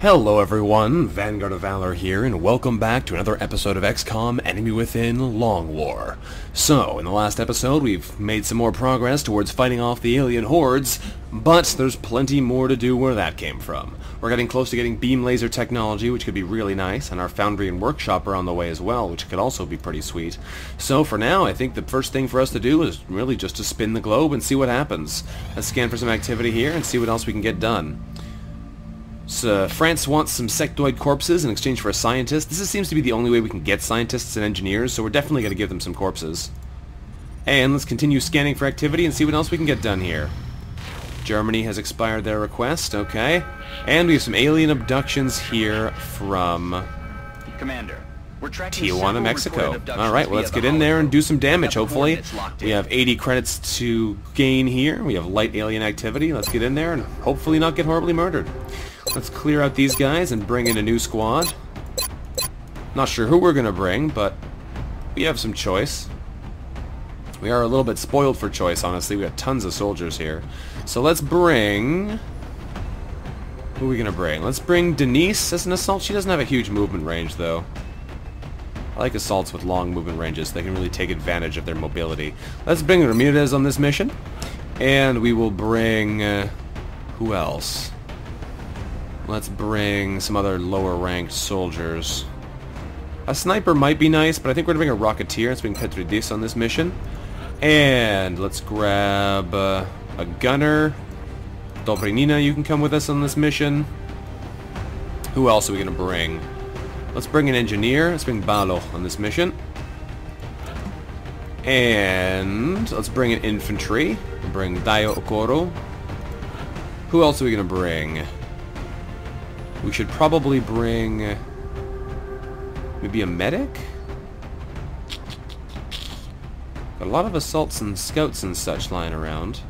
Hello everyone, Vanguard of Valor here, and welcome back to another episode of XCOM Enemy Within Long War. So, in the last episode we've made some more progress towards fighting off the alien hordes, but there's plenty more to do where that came from. We're getting close to getting beam laser technology, which could be really nice, and our foundry and workshop are on the way as well, which could also be pretty sweet. So for now, I think the first thing for us to do is really just to spin the globe and see what happens. Let's scan for some activity here and see what else we can get done. So, France wants some sectoid corpses in exchange for a scientist. This seems to be the only way we can get scientists and engineers, so we're definitely going to give them some corpses. And let's continue scanning for activity and see what else we can get done here. Germany has expired their request, okay. And we have some alien abductions here from Commander, we're tracking Tijuana, Mexico. Alright, well let's get in there and do some damage, hopefully. We have 80 credits to gain here. We have light alien activity. Let's get in there and hopefully not get horribly murdered. Let's clear out these guys and bring in a new squad. Not sure who we're going to bring, but we have some choice. We are a little bit spoiled for choice, honestly. We got tons of soldiers here. So let's bring... Who are we going to bring? Let's bring Denise as an assault. She doesn't have a huge movement range, though. I like assaults with long movement ranges. They can really take advantage of their mobility. Let's bring Ramirez on this mission. And we will bring... who else? Let's bring some other lower-ranked soldiers. A sniper might be nice, but I think we're going to bring a rocketeer. Let's bring Petridis on this mission. And let's grab a gunner. Dobrinina, you can come with us on this mission. Who else are we going to bring? Let's bring an engineer. Let's bring Balo on this mission. And let's bring an infantry. We'll bring Dayo Okoro. Who else are we going to bring? We should probably bring... maybe a medic? Got a lot of assaults and scouts and such lying around.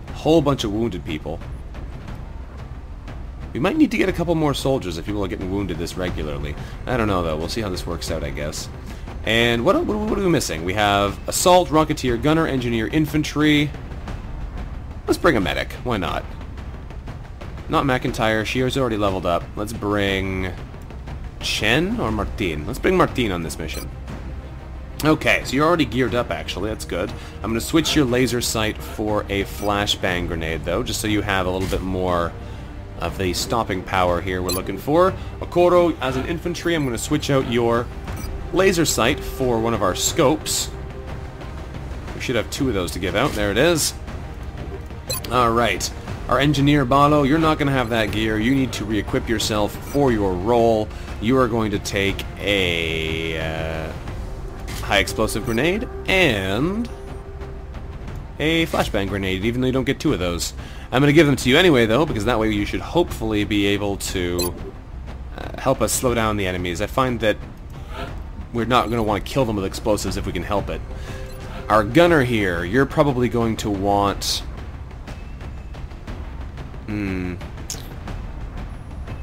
A whole bunch of wounded people. We might need to get a couple more soldiers if people are getting wounded this regularly. I don't know though, we'll see how this works out, I guess. And what are we missing? We have assault, rocketeer, gunner, engineer, infantry. Let's bring a medic, why not? Not McIntyre, she was already leveled up. Let's bring... Chen or Martin? Let's bring Martin on this mission. Okay, so you're already geared up actually, that's good. I'm going to switch your laser sight for a flashbang grenade though, just so you have a little bit more of the stopping power here we're looking for. Okoro, as an infantry, I'm going to switch out your laser sight for one of our scopes. We should have two of those to give out, there it is. Alright. Our engineer, Balo, you're not going to have that gear. You need to re-equip yourself for your role. You are going to take a high explosive grenade and a flashbang grenade, even though you don't get two of those. I'm going to give them to you anyway, though, because that way you should hopefully be able to help us slow down the enemies. I find that we're not going to want to kill them with explosives if we can help it. Our gunner here, you're probably going to want...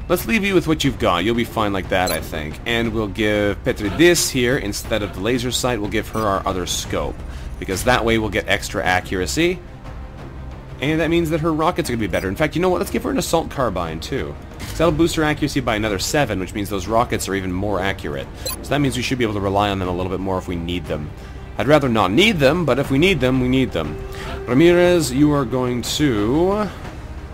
Let's leave you with what you've got. You'll be fine like that, I think. And we'll give Petridis here, instead of the laser sight, we'll give her our other scope. Because that way we'll get extra accuracy. And that means that her rockets are going to be better. In fact, you know what? Let's give her an assault carbine, too. So that'll boost her accuracy by another 7, which means those rockets are even more accurate. So that means we should be able to rely on them a little bit more if we need them. I'd rather not need them, but if we need them, we need them. Ramirez, you are going to...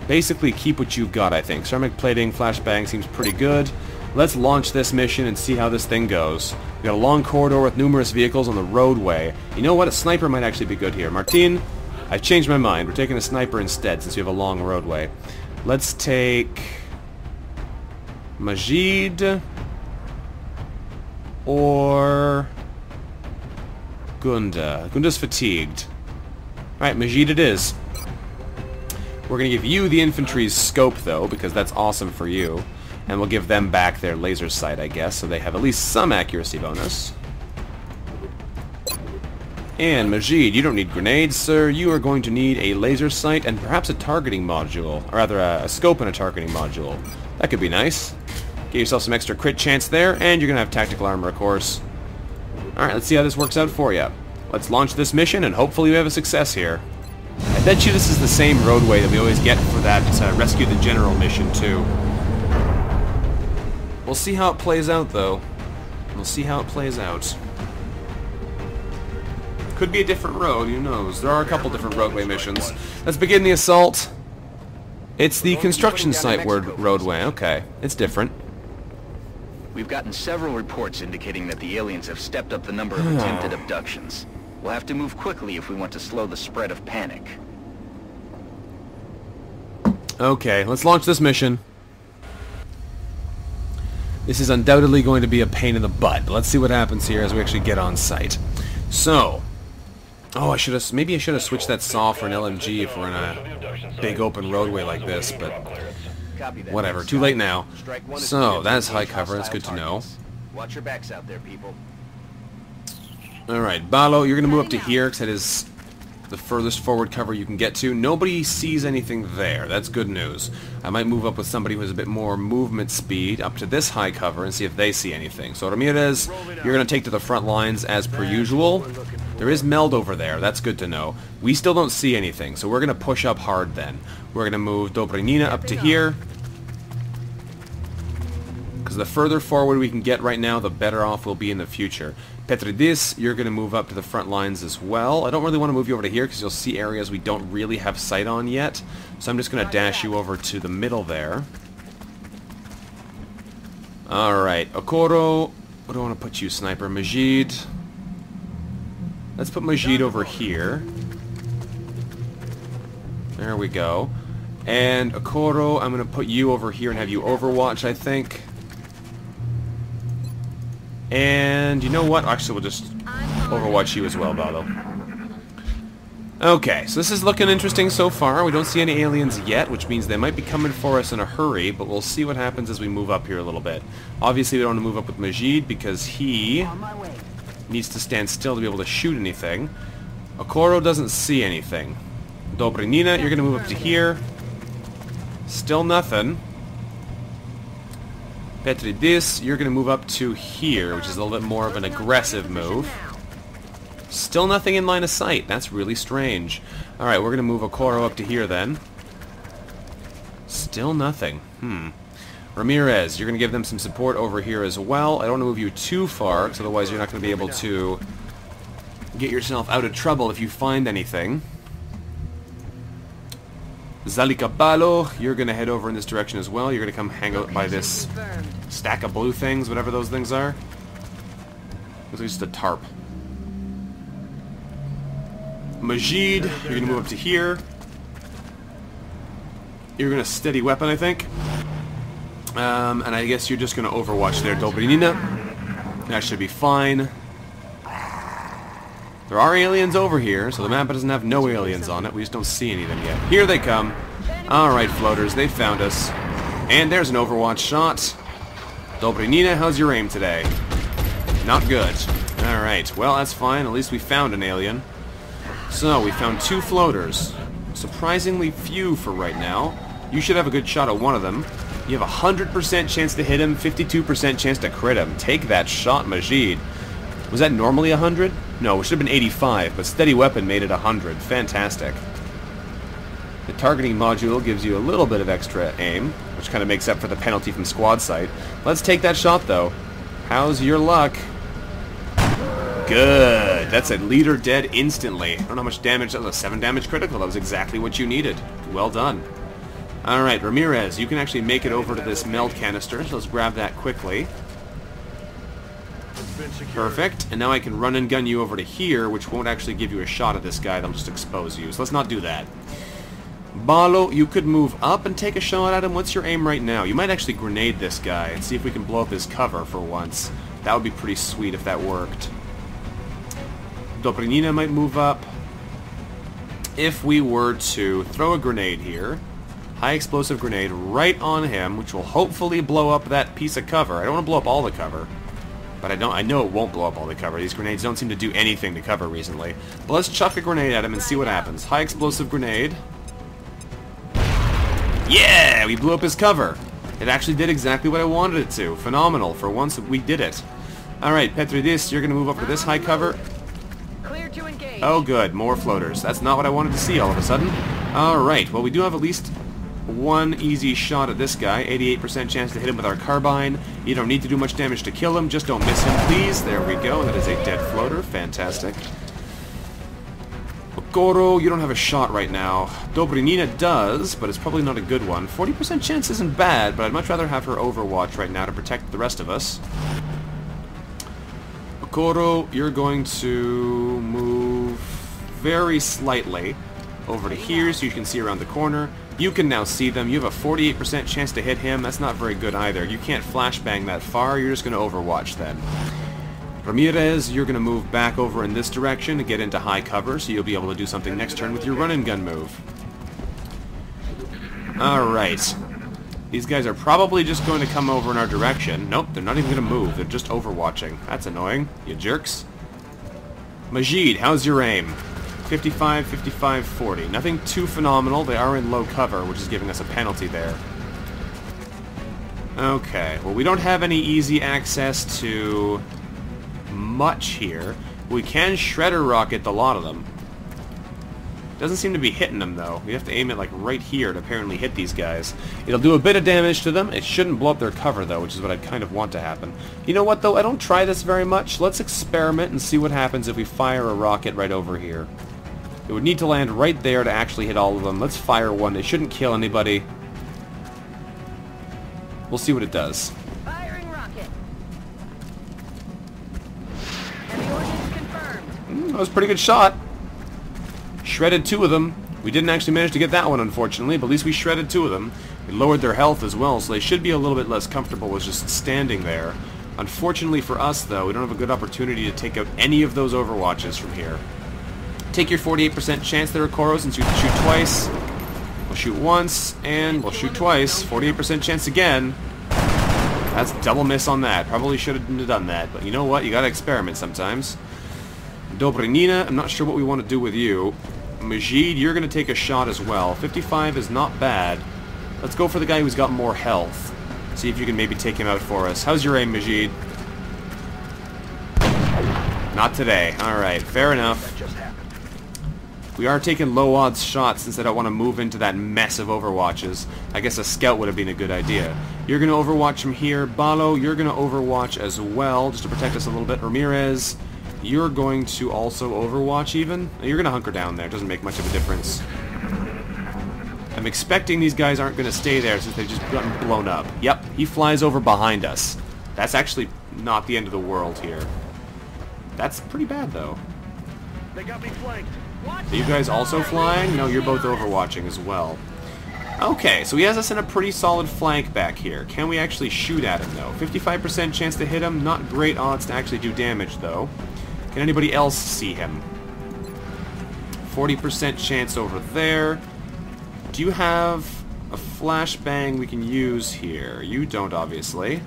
basically keep what you've got, I think. Ceramic plating, flashbang seems pretty good. Let's launch this mission and see how this thing goes. We got a long corridor with numerous vehicles on the roadway. You know what? A sniper might actually be good here. Martin, I've changed my mind. We're taking a sniper instead since we have a long roadway. Let's take... Majid... or... Gunda. Gunda's fatigued. Alright, Majid it is. We're going to give you the infantry's scope, though, because that's awesome for you. And we'll give them back their laser sight, I guess, so they have at least some accuracy bonus. And Majid, you don't need grenades, sir. You are going to need a laser sight and perhaps a targeting module. Or rather, a scope and a targeting module. That could be nice. Get yourself some extra crit chance there, and you're going to have tactical armor, of course. Alright, let's see how this works out for you. Let's launch this mission, and hopefully we have a success here. I bet you this is the same roadway that we always get for that Rescue the General mission, too. We'll see how it plays out, though. We'll see how it plays out. Could be a different road, who knows? There are a couple different roadway missions. Let's begin the assault. It's the construction site roadway. Okay, it's different. We've gotten several reports indicating that the aliens have stepped up the number of attempted abductions. We'll have to move quickly if we want to slow the spread of panic. Okay, let's launch this mission. This is undoubtedly going to be a pain in the butt, but let's see what happens here as we actually get on site. So, oh, maybe I should have switched that saw for an LMG if we're in a big open roadway like this, but whatever, too late now. So, that's high cover, that's good to know. Watch your backs out there, people. Alright, Balo, you're going to move up to here, because that is the furthest forward cover you can get to. Nobody sees anything there. That's good news. I might move up with somebody who has a bit more movement speed up to this high cover and see if they see anything. So Ramirez, you're going to take to the front lines as per usual. There is meld over there. That's good to know. We still don't see anything, so we're going to push up hard then. We're going to move Dobrinina up to here. Because the further forward we can get right now, the better off we'll be in the future. Petridis, you're going to move up to the front lines as well. I don't really want to move you over to here because you'll see areas we don't really have sight on yet. So I'm just going to dash you over to the middle there. Alright, Okoro. What do I want to put you, Sniper? Majid. Let's put Majid over here. There we go. And Okoro, I'm going to put you over here and have you overwatch, I think. And you know what? Actually, we'll just overwatch you as well, Balo. Okay, so this is looking interesting so far. We don't see any aliens yet, which means they might be coming for us in a hurry, but we'll see what happens as we move up here a little bit. Obviously, we don't want to move up with Majid because he needs to stand still to be able to shoot anything. Okoro doesn't see anything. Dobrinina, you're going to move up to here. Still nothing. Petridis, you're going to move up to here, which is a little bit more of an aggressive move. Still nothing in line of sight. That's really strange. Alright, we're going to move Okoro up to here then. Still nothing. Ramirez, you're going to give them some support over here as well. I don't want to move you too far, because otherwise you're not going to be able to get yourself out of trouble if you find anything. Zalikabalo, you're going to head over in this direction as well. You're going to come hang out by this stack of blue things, whatever those things are. Looks like just a tarp. Majid, you're going to move up to here. You're going to steady weapon, I think. And I guess you're just going to overwatch there, Dobrinina. That should be fine. There are aliens over here, so the map doesn't have no aliens on it. We just don't see any of them yet. Here they come. Alright, floaters, they found us. And there's an overwatch shot. Dobrinina, how's your aim today? Not good. Alright, well, that's fine. At least we found an alien. So, we found 2 floaters. Surprisingly few for right now. You should have a good shot at one of them. You have a 100% chance to hit him, 52% chance to crit him. Take that shot, Majid. Was that normally 100? No, it should have been 85, but steady weapon made it 100. Fantastic. The targeting module gives you a little bit of extra aim, which kind of makes up for the penalty from squad sight. Let's take that shot, though. How's your luck? Good. That's a leader dead instantly. I don't know how much damage. That was a 7 damage critical. That was exactly what you needed. Well done. Alright, Ramirez, you can actually make it over to this meld canister, so let's grab that quickly. Perfect. And now I can run and gun you over to here, which won't actually give you a shot at this guy. That'll just expose you. So let's not do that. Balo, you could move up and take a shot at him. What's your aim right now? You might actually grenade this guy and see if we can blow up his cover for once. That would be pretty sweet if that worked. Dobrinina might move up. If we were to throw a grenade here, high explosive grenade right on him, which will hopefully blow up that piece of cover. I don't want to blow up all the cover. But I know it won't blow up all the cover. These grenades don't seem to do anything to cover recently. But let's chuck a grenade at him and see what happens. High explosive grenade. Yeah! We blew up his cover. It actually did exactly what I wanted it to. Phenomenal. For once, we did it. Alright, Petridis, you're going to move over to this high cover. Clear to engage. Oh good, more floaters. That's not what I wanted to see all of a sudden. Alright, well we do have at least one easy shot at this guy. 88% chance to hit him with our carbine. You don't need to do much damage to kill him. Just don't miss him, please. There we go. That is a dead floater. Fantastic. Okoro, you don't have a shot right now. Dobrinina does, but it's probably not a good one. 40% chance isn't bad, but I'd much rather have her overwatch right now to protect the rest of us. Okoro, you're going to move very slightly over to here so you can see around the corner. You can now see them. You have a 48% chance to hit him. That's not very good either. You can't flashbang that far. You're just going to overwatch then. Ramirez, you're going to move back over in this direction to get into high cover, so you'll be able to do something next turn with your run-and-gun move. Alright. These guys are probably just going to come over in our direction. Nope, they're not even going to move. They're just overwatching. That's annoying, you jerks. Majid, how's your aim? 55, 55, 40. Nothing too phenomenal. They are in low cover, which is giving us a penalty there. Okay, well, we don't have any easy access to much here. We can shredder rocket a lot of them. Doesn't seem to be hitting them though. We have to aim it like right here to apparently hit these guys. It'll do a bit of damage to them. It shouldn't blow up their cover though, which is what I'd kind of want to happen. You know what though? I don't try this very much. Let's experiment and see what happens if we fire a rocket right over here. It would need to land right there to actually hit all of them. Let's fire one. It shouldn't kill anybody. We'll see what it does. Firing rocket. Heavy ordnance confirmed. That was a pretty good shot. Shredded two of them. We didn't actually manage to get that one, unfortunately, but at least we shredded two of them. We lowered their health as well, so they should be a little bit less comfortable with just standing there. Unfortunately for us, though, we don't have a good opportunity to take out any of those overwatches from here. Take your 48% chance there, Okoro, since you can shoot twice. We'll shoot once, and we'll shoot twice. 48% chance again. That's double miss on that. Probably should have done that, but you know what? You gotta experiment sometimes. Dobrinina, I'm not sure what we want to do with you. Majid, you're going to take a shot as well. 55 is not bad. Let's go for the guy who's got more health. See if you can maybe take him out for us. How's your aim, Majid? Not today. Alright, fair enough. We are taking low odds shots since I don't want to move into that mess of overwatches. I guess a scout would have been a good idea. You're going to overwatch from here. Balo, you're going to overwatch as well, just to protect us a little bit. Ramirez, you're going to also overwatch even? You're going to hunker down there. It doesn't make much of a difference. I'm expecting these guys aren't going to stay there since they've just gotten blown up. Yep, he flies over behind us. That's actually not the end of the world here. That's pretty bad, though. They got me flanked. Are you guys also flying? No, you're both overwatching as well. Okay, so he has us in a pretty solid flank back here. Can we actually shoot at him, though? 55% chance to hit him. Not great odds to actually do damage, though. Can anybody else see him? 40% chance over there. Do you have a flashbang we can use here? You don't, obviously.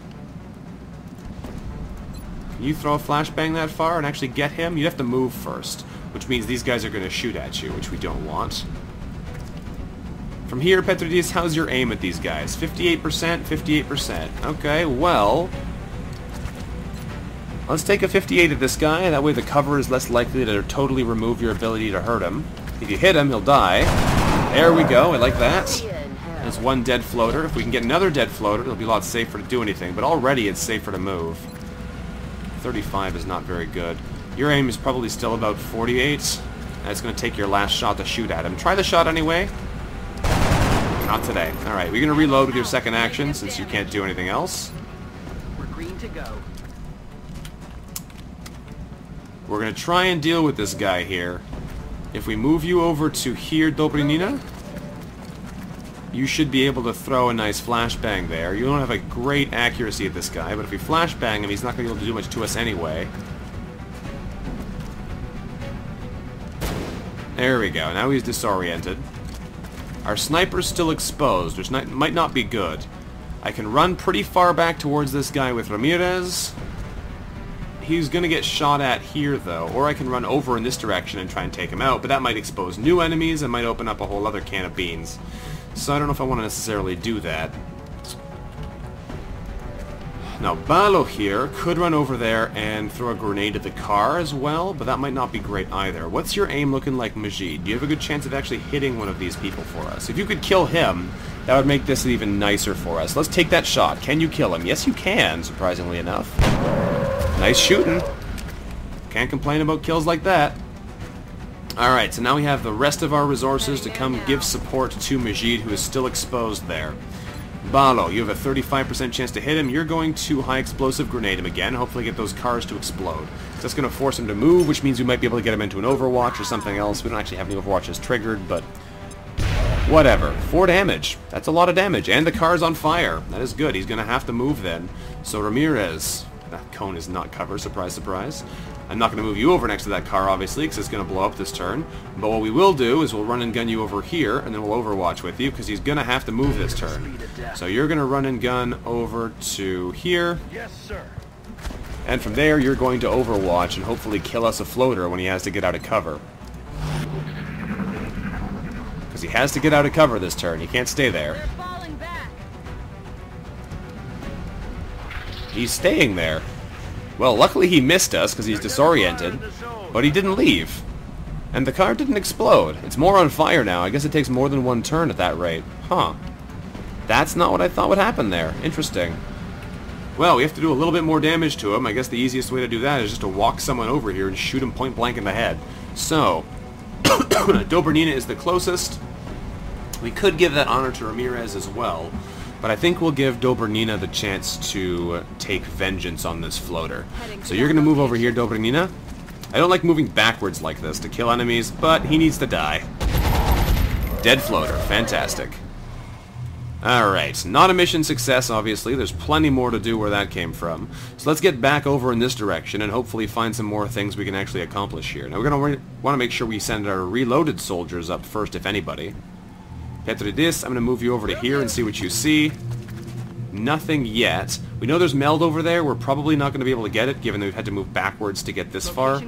Can you throw a flashbang that far and actually get him? You'd have to move first, which means these guys are going to shoot at you, which we don't want. From here, Petrodis, how's your aim at these guys? 58%, 58%. Okay, well, let's take a 58 at this guy. That way the cover is less likely to totally remove your ability to hurt him. If you hit him, he'll die. There we go. I like that. There's one dead floater. If we can get another dead floater, it'll be a lot safer to do anything. But already it's safer to move. 35 is not very good. Your aim is probably still about 48. And it's going to take your last shot to shoot at him. Try the shot anyway. Not today. Alright, we're going to reload with your second action since you can't do anything else. We're green to go. We're going to try and deal with this guy here. If we move you over to here, Dobrinina, you should be able to throw a nice flashbang there. You don't have a great accuracy at this guy, but if we flashbang him, he's not going to be able to do much to us anyway. There we go. Now he's disoriented. Our sniper's still exposed, which might not be good. I can run pretty far back towards this guy with Ramirez. He's going to get shot at here, though. Or I can run over in this direction and try and take him out, but that might expose new enemies and might open up a whole other can of beans. So I don't know if I want to necessarily do that. Now, Balo here could run over there and throw a grenade at the car as well, but that might not be great either. What's your aim looking like, Majid? Do you have a good chance of actually hitting one of these people for us? If you could kill him, that would make this even nicer for us. Let's take that shot. Can you kill him? Yes, you can, surprisingly enough. Nice shooting. Can't complain about kills like that. Alright, so now we have the rest of our resources to come give support to Majid, who is still exposed there. Balo, you have a 35% chance to hit him. You're going to high explosive grenade him again, hopefully get those cars to explode. That's going to force him to move, which means we might be able to get him into an overwatch or something else. We don't actually have any overwatches triggered, but whatever. 4 damage. That's a lot of damage, and the car's on fire. That is good. He's going to have to move then. So Ramirez, that cone is not cover, surprise, surprise. I'm not going to move you over next to that car, obviously, because it's going to blow up this turn. But what we will do is we'll run and gun you over here, and then we'll overwatch with you, because he's going to have to move this turn. So you're going to run and gun over to here. Yes, sir. And from there, you're going to overwatch and hopefully kill us a floater when he has to get out of cover. Because he has to get out of cover this turn. He can't stay there. They're falling back. He's staying there. Well, luckily he missed us because he's disoriented, but he didn't leave. And the car didn't explode. It's more on fire now. I guess it takes more than 1 turn at that rate. Huh. That's not what I thought would happen there. Interesting. Well, we have to do a little bit more damage to him. I guess the easiest way to do that is just to walk someone over here and shoot him point blank in the head. So, Dobranina is the closest. We could give that honor to Ramirez as well. But I think we'll give Dobranina the chance to take vengeance on this floater. So you're going to move over here, Dobranina. I don't like moving backwards like this to kill enemies, but he needs to die. Dead floater. Fantastic. Alright, not a mission success, obviously. There's plenty more to do where that came from. So let's get back over in this direction and hopefully find some more things we can actually accomplish here. Now we're going to want to make sure we send our reloaded soldiers up first, if anybody. Petridis, I'm going to move you over to here and see what you see. Nothing yet. We know there's meld over there. We're probably not going to be able to get it, given that we've had to move backwards to get this far.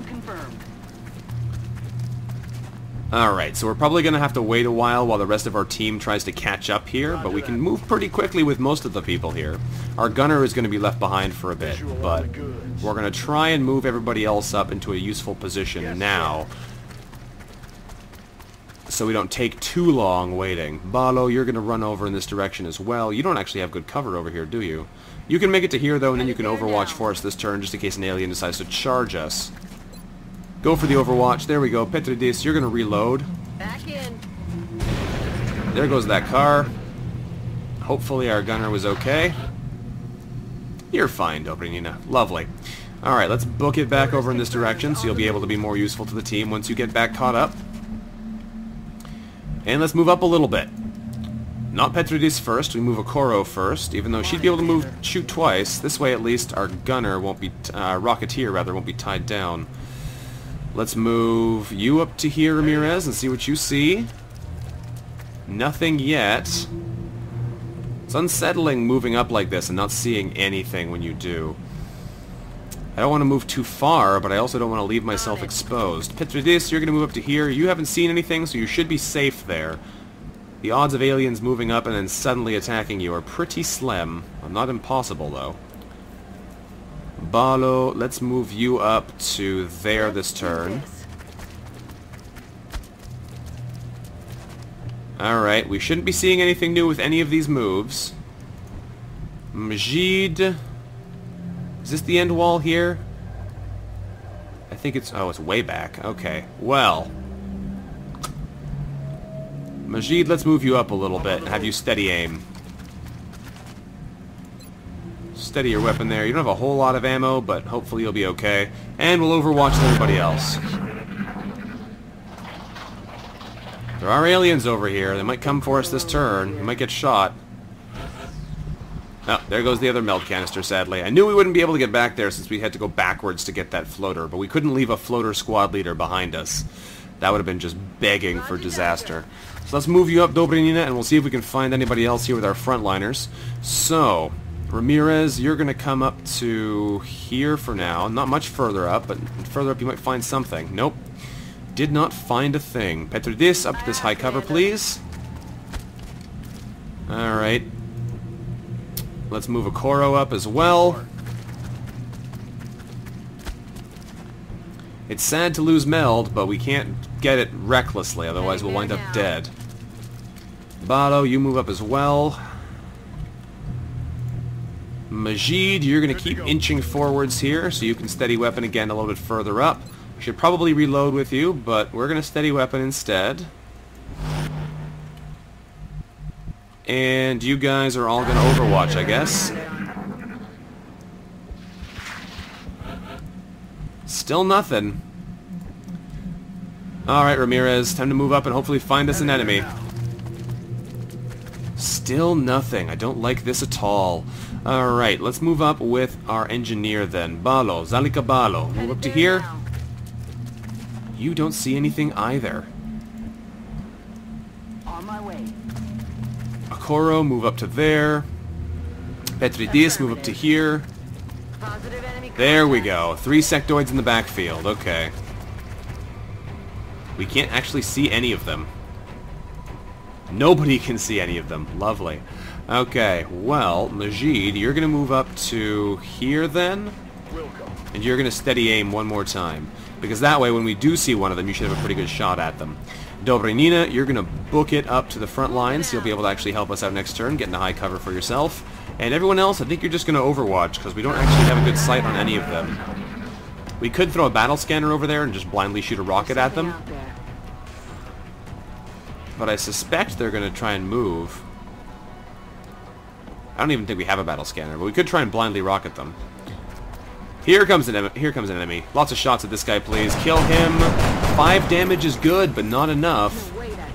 Alright, so we're probably going to have to wait a while the rest of our team tries to catch up here, but we can move pretty quickly with most of the people here. Our gunner is going to be left behind for a bit, but we're going to try and move everybody else up into a useful position now, so we don't take too long waiting. Balo, you're going to run over in this direction as well. You don't actually have good cover over here, do you? You can make it to here, though, and then you can overwatch for us this turn, just in case an alien decides to charge us. Go for the overwatch. There we go. Petridis, you're going to reload. Back in. There goes that car. Hopefully our gunner was okay. You're fine, Dobranina. Lovely. Alright, let's book it back over in this direction, so you'll be able to be more useful to the team once you get back caught up. And let's move up a little bit. Not Petridis first, we move Okoro first, even though she'd be able to shoot twice. This way at least our gunner won't be, Rocketeer rather, won't be tied down. Let's move you up to here, Ramirez, and see what you see. Nothing yet. It's unsettling moving up like this and not seeing anything when you do. I don't want to move too far, but I also don't want to leave myself exposed. Petridis, you're going to move up to here. You haven't seen anything, so you should be safe there. The odds of aliens moving up and then suddenly attacking you are pretty slim. Not impossible, though. Balo, let's move you up to there this turn. Alright, we shouldn't be seeing anything new with any of these moves. Majid... Is this the end wall here? I think it's... Oh, it's way back. Okay. Well. Majid, let's move you up a little bit and have you steady aim. Steady your weapon there. You don't have a whole lot of ammo, but hopefully you'll be okay. And we'll overwatch everybody else. There are aliens over here. They might come for us this turn. We might get shot. Oh, there goes the other meld canister, sadly. I knew we wouldn't be able to get back there since we had to go backwards to get that floater, but we couldn't leave a floater squad leader behind us. That would have been just begging for disaster. So let's move you up, Dobranina, and we'll see if we can find anybody else here with our frontliners. So, Ramirez, you're going to come up to here for now. Not much further up, but further up you might find something. Nope. Did not find a thing. Petridis, up to this high cover, please. Alright. Let's move a Koro up as well. It's sad to lose Meld, but we can't get it recklessly, otherwise we'll wind up dead. Bado, you move up as well. Majid, you're going to keep inching forwards here, so you can steady weapon again a little bit further up. Should probably reload with you, but we're going to steady weapon instead. And you guys are all going to overwatch, I guess. Still nothing. Alright, Ramirez, time to move up and hopefully find us an enemy. Still nothing. I don't like this at all. Alright, let's move up with our engineer then. Balo, Zalika Balo. Move up to here. You don't see anything either. On my way. Akoro, move up to there. Petridis, move up to here. Positive enemy There we contact. go. 3 sectoids in the backfield. Okay. We can't actually see any of them. Nobody can see any of them. Lovely. Okay, well, Majid, you're going to move up to here then. And you're going to steady aim one more time. Because that way, when we do see one of them, you should have a pretty good shot at them. Dobrenina, you're going to book it up to the front line, so you'll be able to actually help us out next turn, get into high cover for yourself. And everyone else, I think you're just going to overwatch, because we don't actually have a good sight on any of them. We could throw a battle scanner over there and just blindly shoot a rocket at them. Out there. But I suspect they're going to try and move. I don't even think we have a battle scanner, but we could try and blindly rocket them. Here comes an enemy. Lots of shots at this guy, please. Kill him. 5 damage is good, but not enough.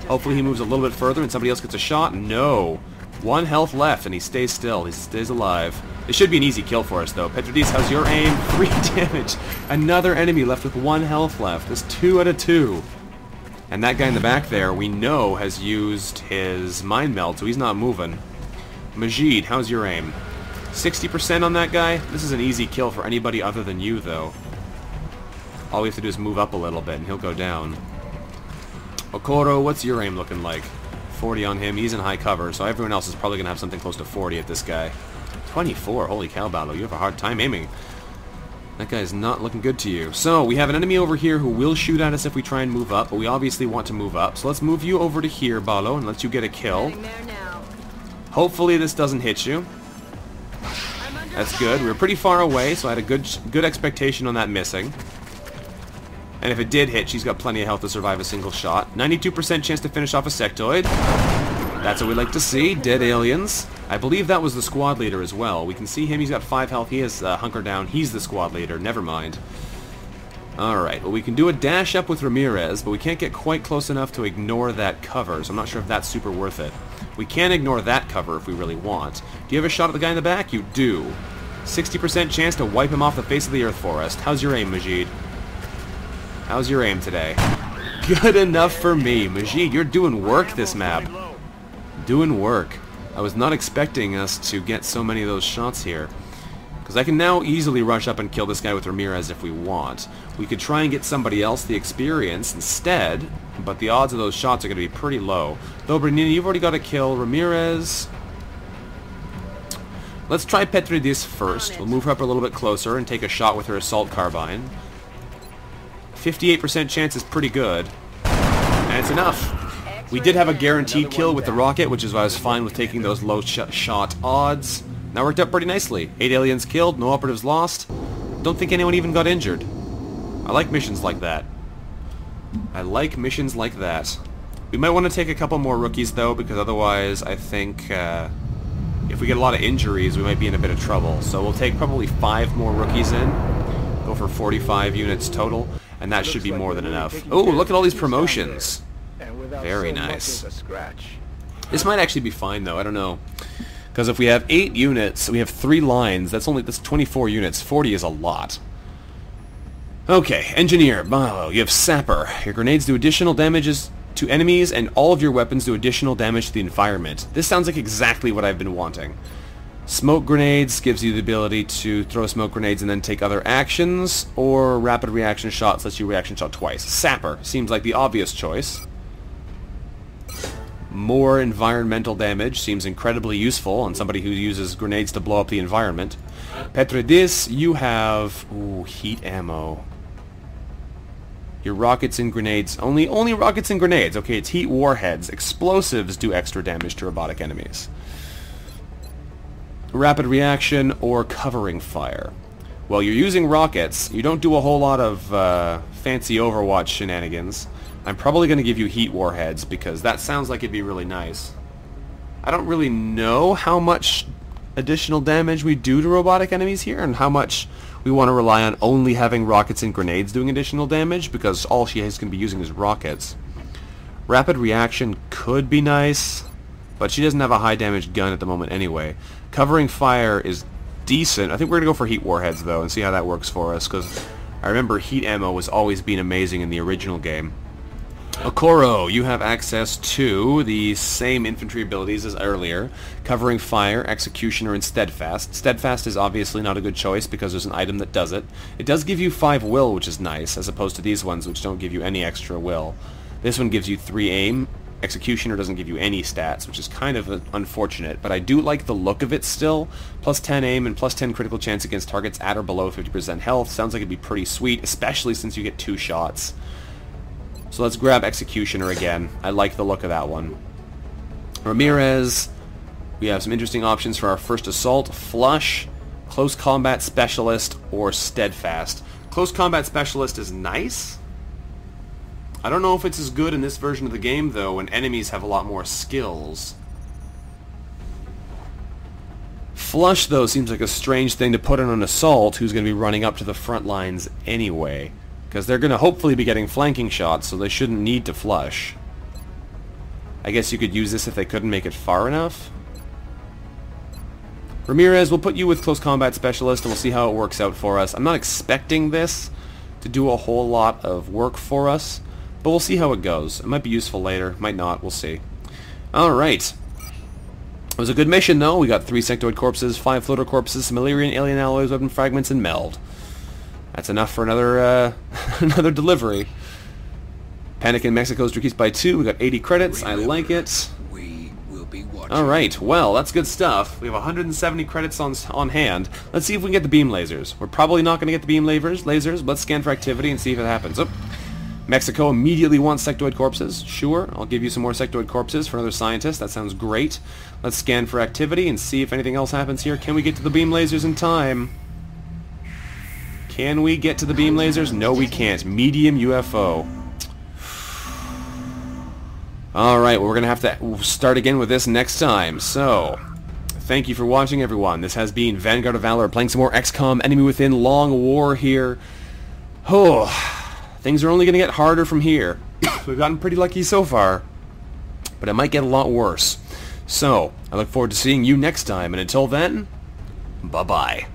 Hopefully he moves a little bit further and somebody else gets a shot. No. 1 health left, and he stays still. He stays alive. This should be an easy kill for us, though. Petrodis, how's your aim? 3 damage. Another enemy left with 1 health left. That's 2 out of 2. And that guy in the back there, we know, has used his mind meld, so he's not moving. Majid, how's your aim? 60% on that guy? This is an easy kill for anybody other than you, though. All we have to do is move up a little bit, and he'll go down. Okoro, what's your aim looking like? 40 on him. He's in high cover, so everyone else is probably going to have something close to 40 at this guy. 24. Holy cow, Balo. You have a hard time aiming. That guy is not looking good to you. So, we have an enemy over here who will shoot at us if we try and move up, but we obviously want to move up. So let's move you over to here, Balo, and let you get a kill. Heading there now. Hopefully this doesn't hit you. I'm under That's good. We were pretty far away, so I had a good expectation on that missing. And if it did hit, she's got plenty of health to survive a single shot. 92% chance to finish off a sectoid. That's what we like to see. Dead aliens. I believe that was the squad leader as well. We can see him. He's got 5 health. He has hunker down. He's the squad leader. Never mind. Alright, well we can do a dash up with Ramirez, but we can't get quite close enough to ignore that cover, so I'm not sure if that's super worth it. We can ignore that cover if we really want. Do you have a shot at the guy in the back? You do. 60% chance to wipe him off the face of the earth for us. How's your aim, Majid? How's your aim today? Good enough for me. Majid, you're doing work this map. Doing work. I was not expecting us to get so many of those shots here. Because I can now easily rush up and kill this guy with Ramirez if we want. We could try and get somebody else the experience instead, but the odds of those shots are going to be pretty low. Though, Bernini, you've already got to kill Ramirez. Let's try Petridis first. We'll move her up a little bit closer and take a shot with her assault carbine. 58% chance is pretty good. And it's enough. We did have a guaranteed kill with the rocket, which is why I was fine with taking those low shot odds. That worked out pretty nicely. 8 aliens killed, no operatives lost. Don't think anyone even got injured. I like missions like that. I like missions like that. We might want to take a couple more rookies, though, because otherwise I think if we get a lot of injuries, we might be in a bit of trouble. So we'll take probably 5 more rookies in. Go for 45 units total, and that should be more than enough. Oh, look at all these promotions. Very nice. This might actually be fine, though. I don't know. Because if we have 8 units, we have 3 lines, that's 24 units. 40 is a lot. Okay, Engineer, Malo, you have Sapper. Your grenades do additional damages to enemies, and all of your weapons do additional damage to the environment. This sounds like exactly what I've been wanting. Smoke grenades gives you the ability to throw smoke grenades and then take other actions, or rapid reaction shots lets you reaction shot twice. Sapper seems like the obvious choice. More environmental damage seems incredibly useful on somebody who uses grenades to blow up the environment. Petrodis, you have... Ooh, heat ammo. Your rockets and grenades... Only rockets and grenades. Okay, it's heat warheads. Explosives do extra damage to robotic enemies. Rapid reaction or covering fire. Well, you're using rockets. You don't do a whole lot of fancy Overwatch shenanigans. I'm probably going to give you heat warheads because that sounds like it'd be really nice. I don't really know how much additional damage we do to robotic enemies here and how much we want to rely on only having rockets and grenades doing additional damage because all she is going to be using is rockets. Rapid reaction could be nice, but she doesn't have a high damage gun at the moment anyway. Covering fire is decent. I think we're going to go for heat warheads though and see how that works for us because I remember heat ammo was always being amazing in the original game. Okoro, you have access to the same infantry abilities as earlier. Covering fire, executioner, and steadfast. Steadfast is obviously not a good choice because there's an item that does it. It does give you 5 will, which is nice, as opposed to these ones which don't give you any extra will. This one gives you 3 aim. Executioner doesn't give you any stats, which is kind of unfortunate, but I do like the look of it still. Plus 10 aim and plus 10 critical chance against targets at or below 50% health. Sounds like it'd be pretty sweet, especially since you get 2 shots. So let's grab Executioner again. I like the look of that one. Ramirez, we have some interesting options for our first assault. Flush, Close Combat Specialist, or Steadfast. Close Combat Specialist is nice. I don't know if it's as good in this version of the game, though, when enemies have a lot more skills. Flush, though, seems like a strange thing to put on an assault who's going to be running up to the front lines anyway. Because they're going to hopefully be getting flanking shots, so they shouldn't need to flush. I guess you could use this if they couldn't make it far enough. Ramirez, we'll put you with Close Combat Specialist, and we'll see how it works out for us. I'm not expecting this to do a whole lot of work for us, but we'll see how it goes. It might be useful later, might not, we'll see. Alright. It was a good mission, though. We got 3 sectoid corpses, 5 floater corpses, some Illyrian alien alloys, weapon fragments, and meld. That's enough for another another delivery. Panic in Mexico is decreased by 2. We got 80 credits. I like it. We will be watching. All right. Well, that's good stuff. We have 170 credits on hand. Let's see if we can get the beam lasers. We're probably not going to get the beam lasers. Let's scan for activity and see if it happens. Oh, Mexico immediately wants sectoid corpses. Sure, I'll give you some more sectoid corpses for another scientist. That sounds great. Let's scan for activity and see if anything else happens here. Can we get to the beam lasers in time? Can we get to the beam lasers? No, we can't. Medium UFO. Alright, well, we're going to have to start again with this next time. So, thank you for watching, everyone. This has been Vanguard of Valor, playing some more XCOM Enemy Within Long War here. Oh, things are only going to get harder from here. We've gotten pretty lucky so far, but it might get a lot worse. So, I look forward to seeing you next time, and until then, bye-bye.